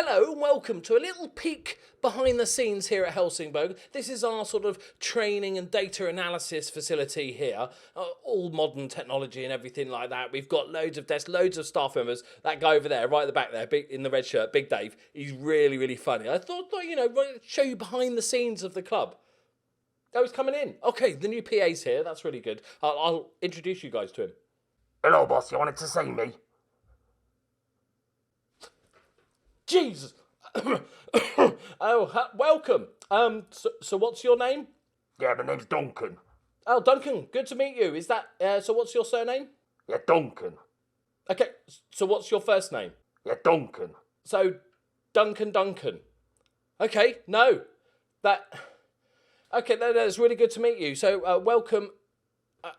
Hello and welcome to a little peek behind the scenes here at Helsingborg. This is our sort of training and data analysis facility here. All modern technology and everything like that. We've got loads of desks, loads of staff members. That guy over there, right at the back there, big in the red shirt, Big Dave, he's really, really funny. I thought, show you behind the scenes of the club. Oh, he's coming in. Okay, the new PA's here. That's really good. I'll introduce you guys to him. Hello, boss. You wanted to see me? Jesus. Welcome. So what's your name? Yeah, my name's Duncan. Oh, Duncan. Good to meet you. Is that so? What's your surname? Yeah, Duncan. Okay. So what's your first name? Yeah, Duncan. So, Duncan. Okay. No. Okay. That's really good to meet you. So, welcome.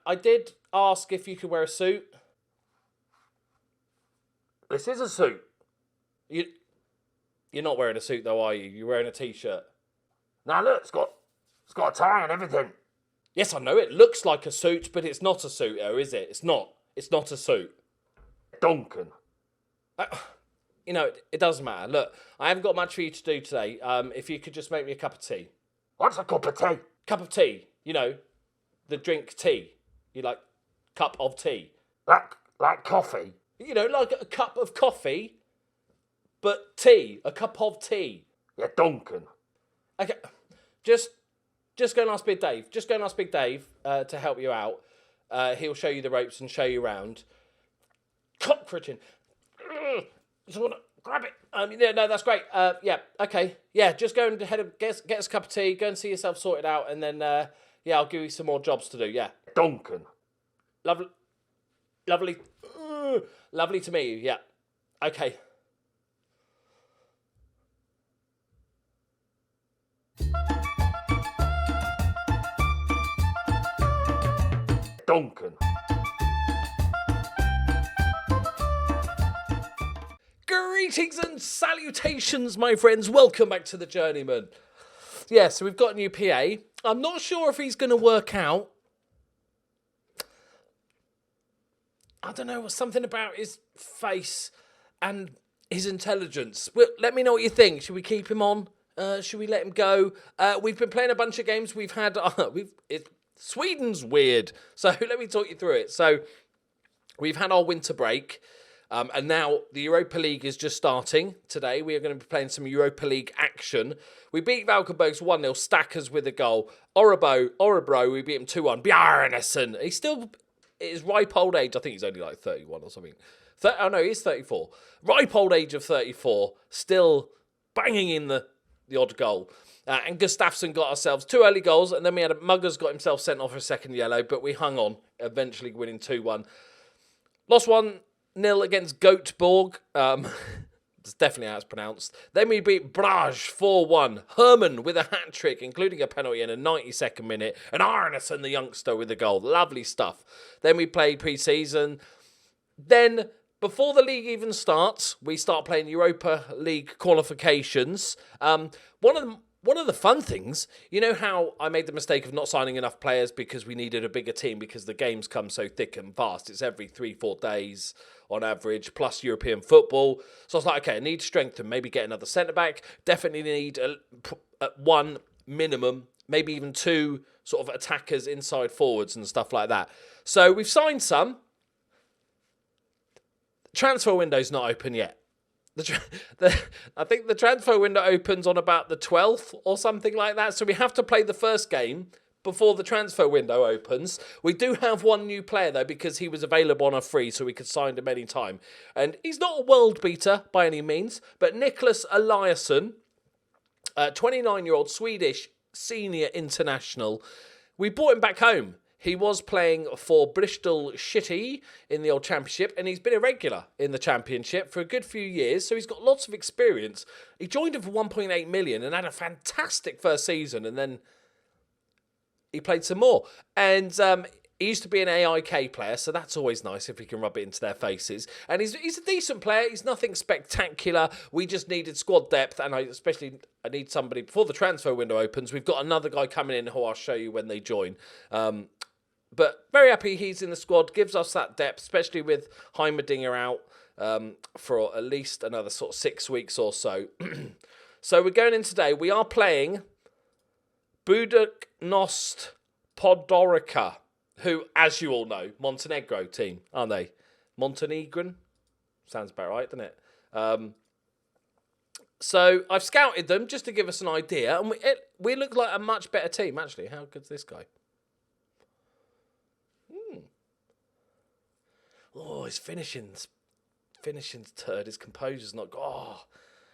I did ask if you could wear a suit. This is a suit. You're not wearing a suit though, are you? You're wearing a t-shirt. Now look, it's got a tie and everything. Yes, I know. It looks like a suit, but it's not a suit, though, is it? It's not. It's not a suit. Duncan. It doesn't matter. Look, I haven't got much for you to do today. If you could just make me a cup of tea. What's a cup of tea? Cup of tea. The drink tea. You like cup of tea. Like coffee? Like a cup of coffee, but tea. A cup of tea. Yeah, Duncan. Okay, just go and ask Big Dave. Just go and ask Big Dave to help you out. He'll show you the ropes and show you around. Cockroaching. Just want to grab it. Yeah, no, that's great. Yeah, okay. Yeah, just go and get us a cup of tea. Go and see yourself sorted out, and then I'll give you some more jobs to do. Yeah. Duncan. Lovely to meet you. Yeah. Okay. Duncan. Greetings and salutations, my friends. Welcome back to the Journeyman. Yeah, so we've got a new PA. I'm not sure if he's going to work out. I don't know, something about his face and his intelligence. Well, let me know what you think. Should we keep him on? Should we let him go? We've been playing a bunch of games. We've had... Sweden's weird. So let me talk you through it. So we've had our winter break. And now the Europa League is just starting. Today we are going to be playing some Europa League action. We beat Valkenburgs 1-0. Stackers with a goal. Orebro, we beat him 2-1. Bjarnason. He's still... At his ripe old age, I think he's only like 31 or something. He's 34. Ripe old age of 34, still banging in the odd goal. And Gustafsson got ourselves 2 early goals, and then we had Muggers got himself sent off for a second yellow, but we hung on, eventually winning 2-1. Lost 1-0 against Göteborg. It's definitely how it's pronounced. Then we beat Brage 4-1. Herman with a hat-trick, including a penalty in a 92nd minute. And Arneson, the youngster, with a goal. Lovely stuff. Then we played pre-season. Then, before the league even starts, we start playing Europa League qualifications. One of the fun things, you know how I made the mistake of not signing enough players because we needed a bigger team because the games come so thick and fast. It's every 3-4 days on average, plus European football. So I was like, okay, I need to strengthen, maybe get another centre-back. Definitely need one minimum, maybe even 2 sort of attackers, inside forwards and stuff like that. So we've signed some. Transfer window's not open yet. I think the transfer window opens on about the 12th or something like that. So we have to play the first game before the transfer window opens. We do have one new player, though, because he was available on a free, so we could sign him any time. And he's not a world beater by any means, but Nicholas Eliasson, 29-year-old Swedish senior international, we brought him back home. He was playing for Bristol City in the old championship, and he's been a regular in the championship for a good few years, so he's got lots of experience. He joined him for 1.8 million and had a fantastic first season, and then he played some more. And he used to be an AIK player, so that's always nice if we can rub it into their faces. And he's a decent player. He's nothing spectacular. We just needed squad depth, and I need somebody before the transfer window opens. We've got another guy coming in who I'll show you when they join. But very happy he's in the squad. Gives us that depth, especially with Heimerdinger out. for at least another sort of 6 weeks or so. So we're going in today. We are playing Budućnost Podgorica, who, as you all know, Montenegro team, aren't they? Montenegrin? Sounds about right, doesn't it? So I've scouted them just to give us an idea, and we look like a much better team, actually. How good's this guy? Oh, his finishing's turd. His composure's not... Oh,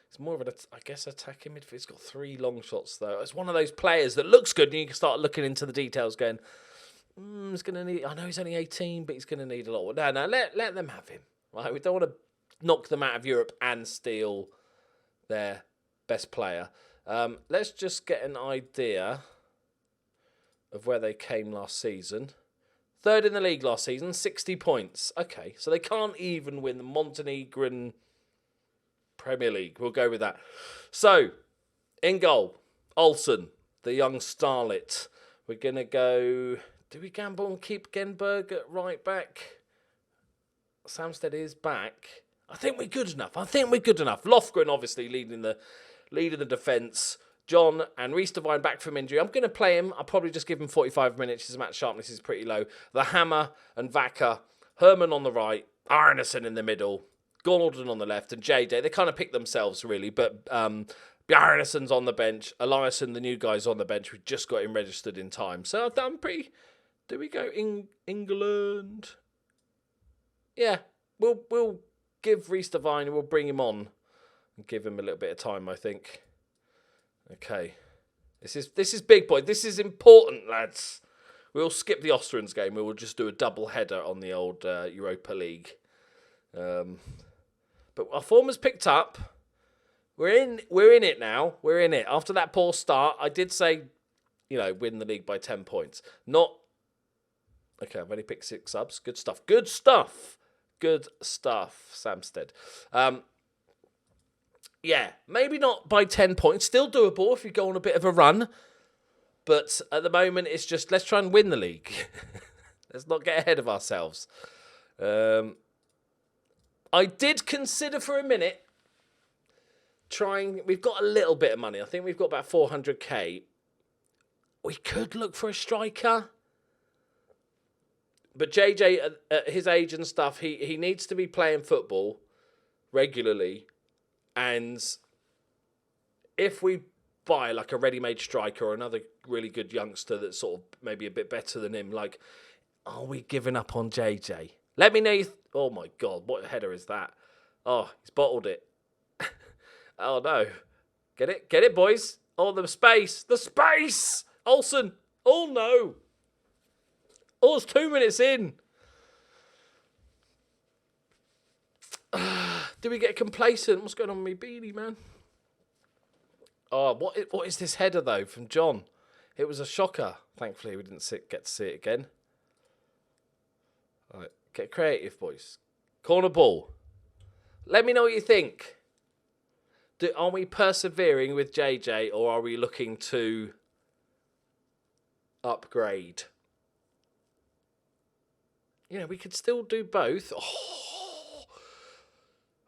it's more of an, I guess, attacking midfield. He's got 3 long shots, though. It's one of those players that looks good, and you can start looking into the details going, he's going to need... I know he's only 18, but he's going to need a lot. No, let them have him. Right? We don't want to knock them out of Europe and steal their best player. Let's just get an idea of where they came last season. 3rd in the league last season, 60 points. Okay, so they can't even win the Montenegrin Premier League. We'll go with that. So, in goal, Olsen, the young starlet. We're going to go... Do we gamble and keep Genberg at right back? Samstead is back. I think we're good enough. Lofgren, obviously, leading the defence. John and Reece Devine back from injury. I'm going to play him. I'll probably just give him 45 minutes. His match sharpness is pretty low. The Hammer and Vaca. Herman on the right. Arneson in the middle. Gordon on the left. And JJ. They kind of pick themselves, really. But Bjarneson's on the bench. Eliasson, the new guy's on the bench. We just got him registered in time. So I've done pretty... Do we go England? Yeah. We'll give Reece Devine. We'll bring him on. And give him a little bit of time, I think. Okay, this is big boy. This is important, lads. We'll skip the Austrians game. We will just do a double header on the old Europa League. But our form has picked up. We're in it now. We're in it. After that poor start, I did say, win the league by 10 points. Not okay. I've only picked 6 subs. Good stuff. Samstead. Yeah, maybe not by 10 points. Still doable if you go on a bit of a run. But at the moment, it's just, let's try and win the league. Let's not get ahead of ourselves. I did consider for a minute trying... We've got a little bit of money. I think we've got about 400k. We could look for a striker. But JJ, at his age and stuff, he needs to be playing football regularly. And if we buy like a ready-made striker or another really good youngster that's sort of maybe a bit better than him, like, are we giving up on JJ? Let me know. Oh my God, what header is that? Oh, he's bottled it. Oh no. Get it, boys. Oh, the space. Olsen. Oh no. Oh, it's 2 minutes in. Do we get complacent? What's going on with me beanie, man? Oh, what is this header, though, from John? It was a shocker. Thankfully, we didn't get to see it again. All right, get creative, boys. Corner ball. Let me know what you think. Are we persevering with JJ, or are we looking to upgrade? We could still do both. Oh,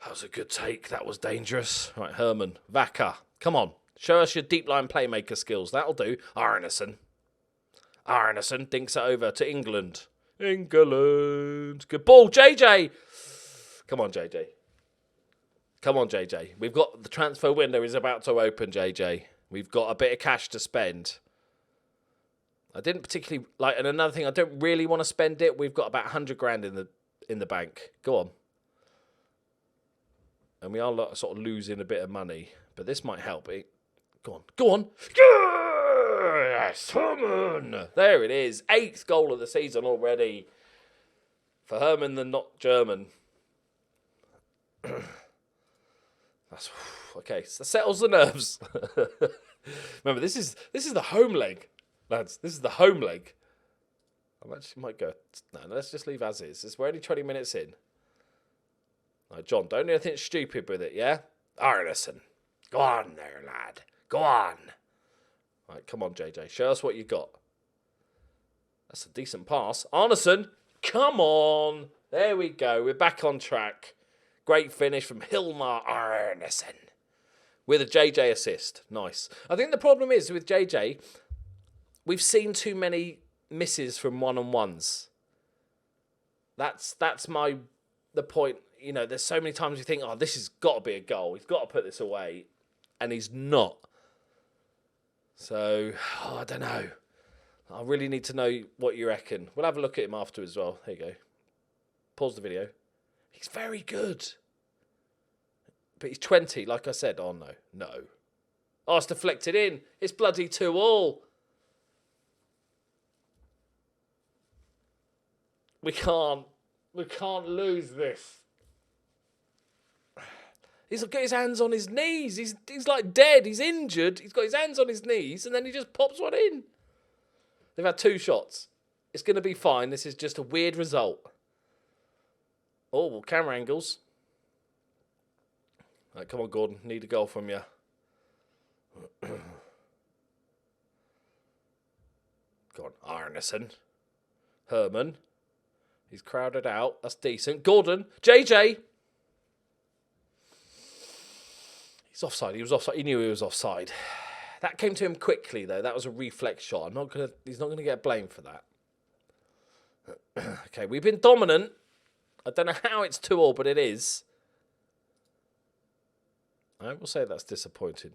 that was a good take. That was dangerous. Right, Herman. Vaca. Come on. Show us your deep line playmaker skills. That'll do. Arneson dinks it over to England. Good ball, JJ. Come on, JJ. We've got the transfer window is about to open, JJ. We've got a bit of cash to spend. I didn't particularly like, and another thing, I don't really want to spend it. We've got about 100 grand in the bank. Go on. And we are sort of losing a bit of money, but this might help. Go on. Yes, Herman. There it is. 8th goal of the season already for Herman, the not German. That's okay. So that settles the nerves. Remember, this is the home leg. Lads, this is the home leg. I actually might go... No, let's just leave as is. We're only 20 minutes in. Right, John, don't do anything stupid with it, yeah? Arneson. Go on there, lad. Go on. Right, come on, JJ. Show us what you got. That's a decent pass. Arneson, come on. There we go. We're back on track. Great finish from Hilmar Arnesen with a JJ assist. Nice. I think the problem is with JJ, we've seen too many misses from one-on-ones. That's the point. You know, there's so many times you think, oh, this has got to be a goal. He's got to put this away. And he's not. So, I don't know. I really need to know what you reckon. We'll have a look at him after as well. There you go. Pause the video. He's very good. But he's 20, like I said. Oh, no. No. Oh, it's deflected in. It's bloody 2-2. We can't lose this. He's got his hands on his knees. He's like dead. He's injured. He's got his hands on his knees, and then he just pops one in. They've had 2 shots. It's going to be fine. This is just a weird result. Oh, well, camera angles. Right, come on, Gordon. Need a goal from you. Go on, Arnesen. Herman. He's crowded out. That's decent. Gordon. JJ. He's offside. He was offside. He knew he was offside. That came to him quickly, though. That was a reflex shot. He's not gonna get blamed for that. Okay, we've been dominant. I don't know how it's 2-2, but it is. I will say that's disappointing.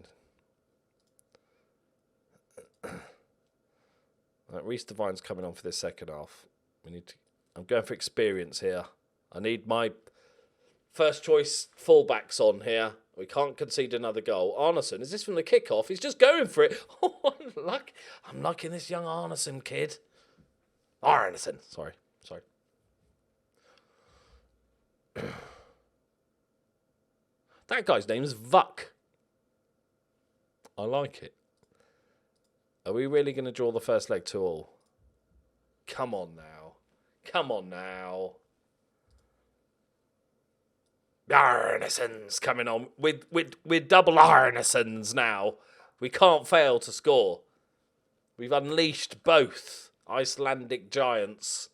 Right, Reece Devine's coming on for this second half. I'm going for experience here. I need my first choice fullbacks on here. We can't concede another goal. Arnesen, is this from the kickoff? He's just going for it. Oh, I'm liking this young Arnesen kid. Arnesen. Sorry. That guy's name is Vuck. I like it. Are we really going to draw the first leg 2-2? Come on now. Arnesen's coming on with double Arnesens now. We can't fail to score. We've unleashed both Icelandic giants.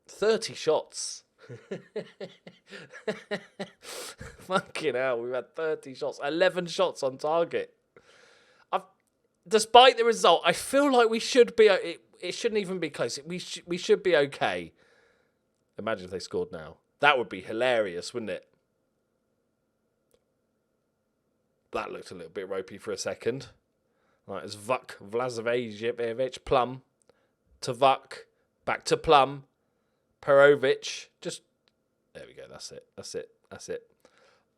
30 shots. Fucking hell, we've had 30 shots. 11 shots on target. Despite the result, I feel like we should be... It shouldn't even be close. We should be okay. Imagine if they scored now. That would be hilarious, wouldn't it? That looked a little bit ropey for a second. Right, it's Vuk Vlazovic, Plum to Vuk, back to Plum, Perovic. Just there we go. That's it.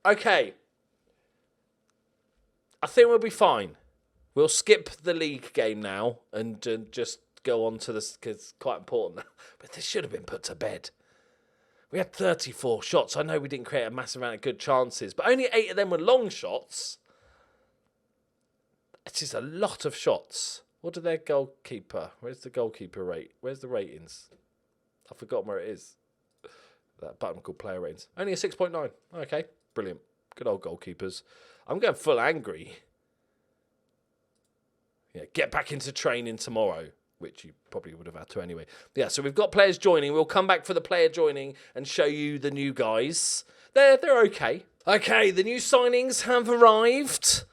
Okay. I think we'll be fine. We'll skip the league game now and just go on to this because it's quite important. But this should have been put to bed. We had 34 shots. I know we didn't create a massive amount of good chances, but only 8 of them were long shots. It is a lot of shots. What did their goalkeeper? Where's the goalkeeper rate? Where's the ratings? I've forgotten where it is. That button called player ratings. Only a 6.9. Okay, brilliant. Good old goalkeepers. I'm going full angry. Yeah, get back into training tomorrow, which you probably would have had to anyway. Yeah, so we've got players joining. We'll come back for the player joining and show you the new guys. They're okay. Okay, the new signings have arrived.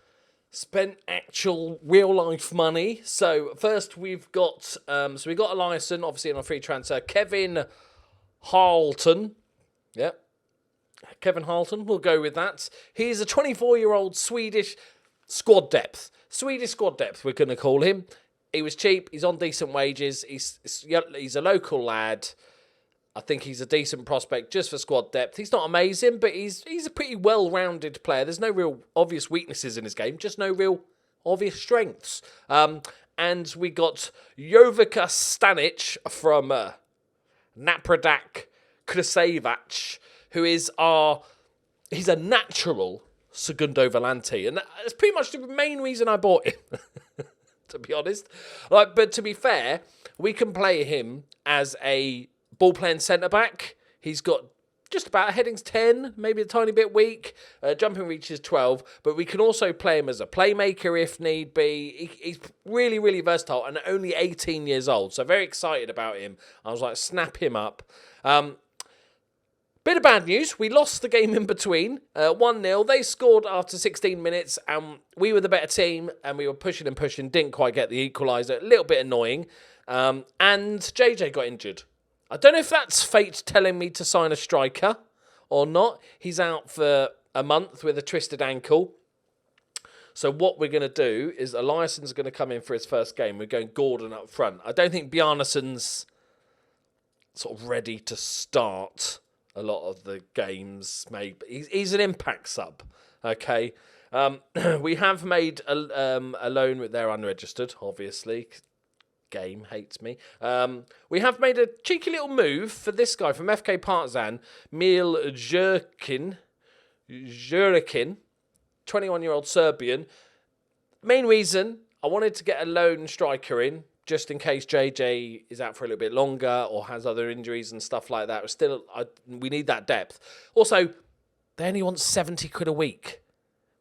Spent actual real-life money. So first we've got... we've got Eliasson, obviously on a free transfer. Kevin Harlton. Yep. Kevin Harlton, we'll go with that. He's a 24-year-old Swedish squad depth. Swedish squad depth, we're going to call him. He was cheap. He's on decent wages. He's a local lad. I think he's a decent prospect just for squad depth. He's not amazing, but he's a pretty well-rounded player. There's no real obvious weaknesses in his game, just no real obvious strengths. And we got Jovica Stanic from Napredak Krsajevac, who is he's a natural Segundo Volante. And that's pretty much the main reason I bought him, to be honest. But to be fair, we can play him as a ball-playing centre-back. He's got just about a heading's 10, maybe a tiny bit weak. Jumping reach is 12. But we can also play him as a playmaker if need be. He's really, really versatile and only 18 years old. So very excited about him. I was like, snap him up. Bit of bad news. We lost the game in between. 1-0. They scored after 16 minutes, and we were the better team, and we were pushing and pushing. Didn't quite get the equaliser. A little bit annoying. And JJ got injured. I don't know if that's fate telling me to sign a striker or not. He's out for a month with a twisted ankle. So what we're going to do is Eliasson's going to come in for his first game. We're going Gordon up front. I don't think Bjarnason's sort of ready to start a lot of the games. Maybe he's an impact sub. Okay, we have made a loan with their unregistered, obviously. Game hates me. We have made a cheeky little move for this guy from FK Partizan, Mil Jurkin, 21-year-old Serbian. Main reason, I wanted to get a lone striker in, just in case JJ is out for a little bit longer or has other injuries and stuff like that. We need that depth. Also, they only want 70 quid a week.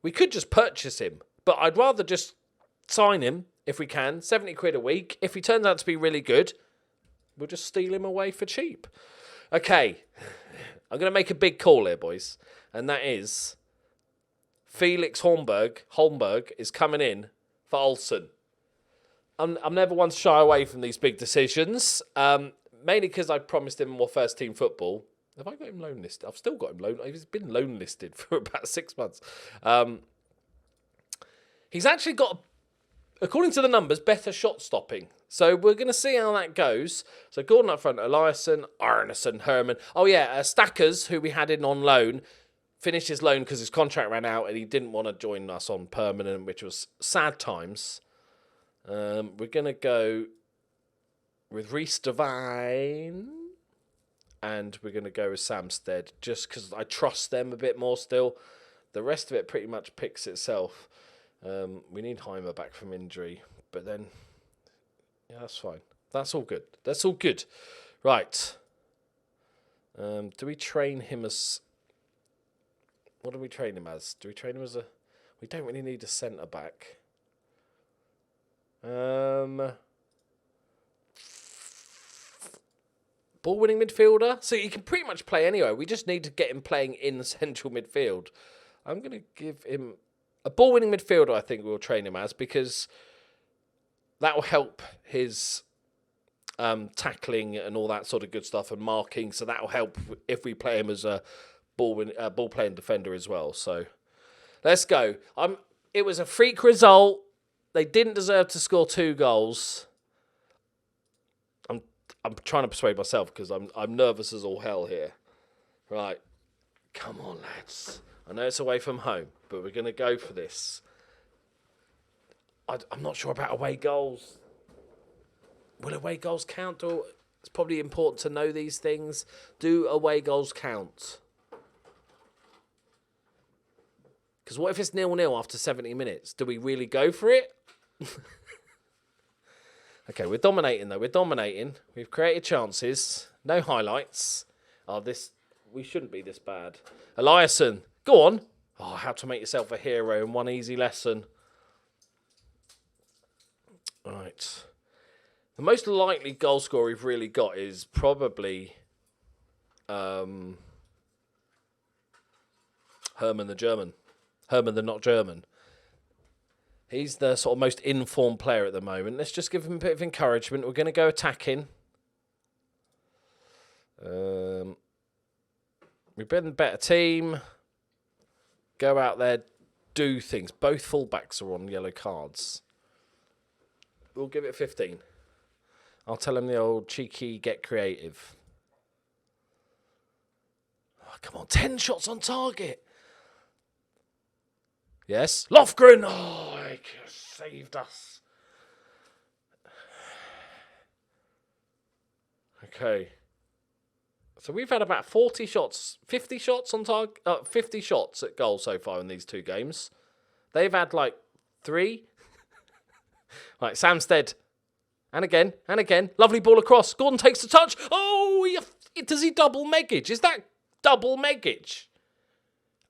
We could just purchase him, but I'd rather just sign him if we can. 70 quid a week. If he turns out to be really good, we'll just steal him away for cheap. Okay, I'm going to make a big call here, boys, and that is Felix Holmberg is coming in for Olsen. I'm never one to shy away from these big decisions, mainly because I promised him more first-team football. Have I got him loan listed? I've still got him loan. He's been loan listed for about 6 months. He's actually got, according to the numbers, better shot stopping. So we're going to see how that goes. So Gordon up front, Eliasson, Arneson, Herman. Oh yeah, Stackers, who we had in on loan, finished his loan because his contract ran out and he didn't want to join us on permanent, which was sad times. We're going to go with Reece Devine, and we're going to go with Samstead just because I trust them a bit more still. The rest of it pretty much picks itself. We need Heimer back from injury, but then, yeah, that's fine. That's all good. That's all good. Right. Do we train him as... What do we train him as? Do we train him as a... We don't really need a centre-back. Ball-winning midfielder. So he can pretty much play anywhere. We just need to get him playing in the central midfield. I'm going to give him a ball-winning midfielder, I think we'll train him as, because that will help his tackling and all that sort of good stuff and marking. So that will help if we play him as a ball-playing defender as well. So let's go. It was a freak result. They didn't deserve to score 2 goals. I'm trying to persuade myself because I'm nervous as all hell here. Right. Come on, lads. I know it's away from home, but we're going to go for this. I'm not sure about away goals. Will away goals count? Or it's probably important to know these things. Do away goals count? Because what if it's 0-0 after 70 minutes? Do we really go for it? Okay, we're dominating though. We're dominating. We've created chances. No highlights. We shouldn't be this bad. Eliasson, go on. Oh, how to make yourself a hero in one easy lesson. Right. The most likely goal scorer we've really got is probably Herman the German. Herman the not German. He's the sort of most informed player at the moment. Let's just give him a bit of encouragement. We're going to go attacking. We've been a better team. Go out there, do things. Both fullbacks are on yellow cards. We'll give it 15. I'll tell him the old cheeky get creative. Oh, come on, 10 shots on target. Yes, Lofgren. Oh, he saved us. Okay. So we've had about 40 shots, 50 shots on target, 50 shots at goal so far in these 2 games. They've had like 3. Right, Samstead. And again. Lovely ball across. Gordon takes the touch. Oh, does he double Meggage? Is that double Meggage?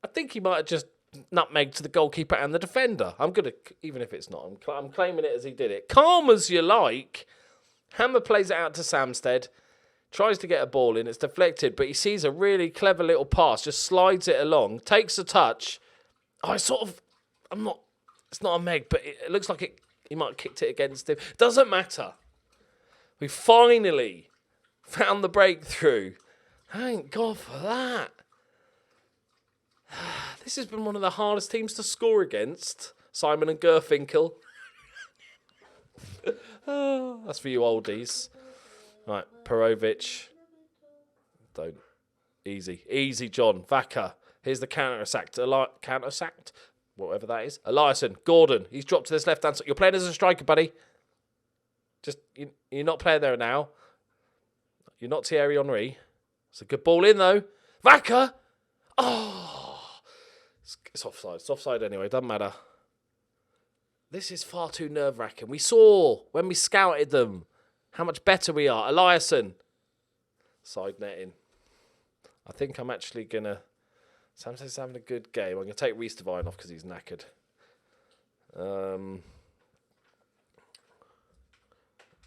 I think he might have just nutmeg to the goalkeeper and the defender. I'm going to, even if it's not, I'm claiming it as he did it. Calm as you like. Hammer plays it out to Samstead. tries to get a ball in. It's deflected, but he sees a really clever little pass, just slides it along, takes a touch. It's not a meg, but it looks like he might have kicked it against him. Doesn't matter. We finally found the breakthrough. Thank God for that. This has been one of the hardest teams to score against. Simon and Gerfinkel. That's for you oldies. Right, Perovic. Don't. Easy, John. Vaca. Here's the counter-sacked. Counter-sacked? Whatever that is. Eliasson. Gordon. He's dropped to this left-hand side. You're playing as a striker, buddy. Just, you're not playing there now. You're not Thierry Henry. It's a good ball in, though. Vaca! Oh! It's offside. It's offside anyway. Doesn't matter. This is far too nerve-wracking. We saw, when we scouted them, how much better we are. Eliasson. Side netting. I think I'm actually going to... Samson's having a good game. I'm going to take Reece Devine off because he's knackered.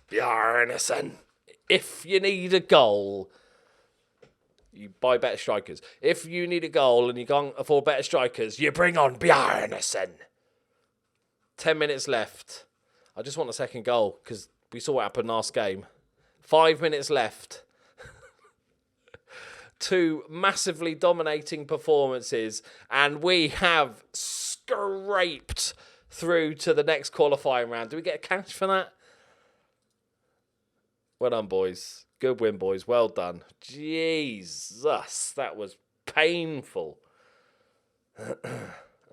Bjarnason. If you need a goal, you buy better strikers. If you need a goal and you can't afford better strikers, you bring on Bjarnason. 10 minutes left. I just want a second goal because we saw what happened last game. 5 minutes left. 2 massively dominating performances, and we have scraped through to the next qualifying round. Do we get a cash for that? Well done, boys. Good win, boys. Well done. Jesus, that was painful.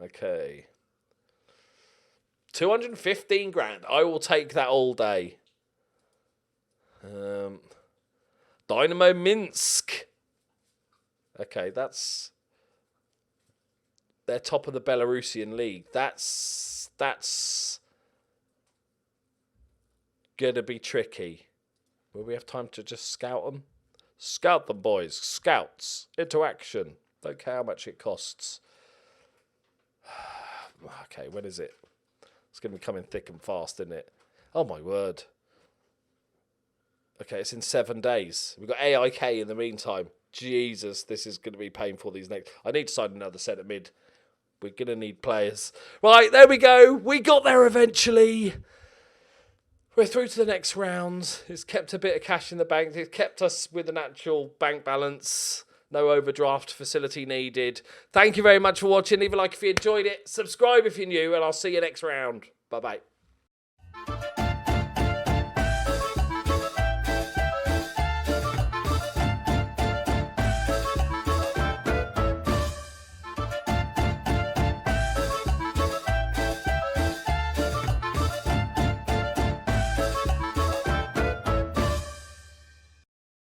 Okay. 215 grand. I will take that all day. Dynamo Minsk. Okay, they're top of the Belarusian league. That's gonna be tricky. Will we have time to just scout them? Scout them, boys. Scouts into action. Don't care how much it costs. Okay, when is it? It's gonna be coming thick and fast, isn't it? Oh my word. Okay, it's in 7 days. We've got AIK in the meantime. Jesus, this is going to be painful these next... I need to sign another centre mid. We're going to need players. Right, there we go. We got there eventually. We're through to the next round. It's kept a bit of cash in the bank. It's kept us with an actual bank balance. No overdraft facility needed. Thank you very much for watching. Leave a like if you enjoyed it. Subscribe if you're new, and I'll see you next round. Bye-bye.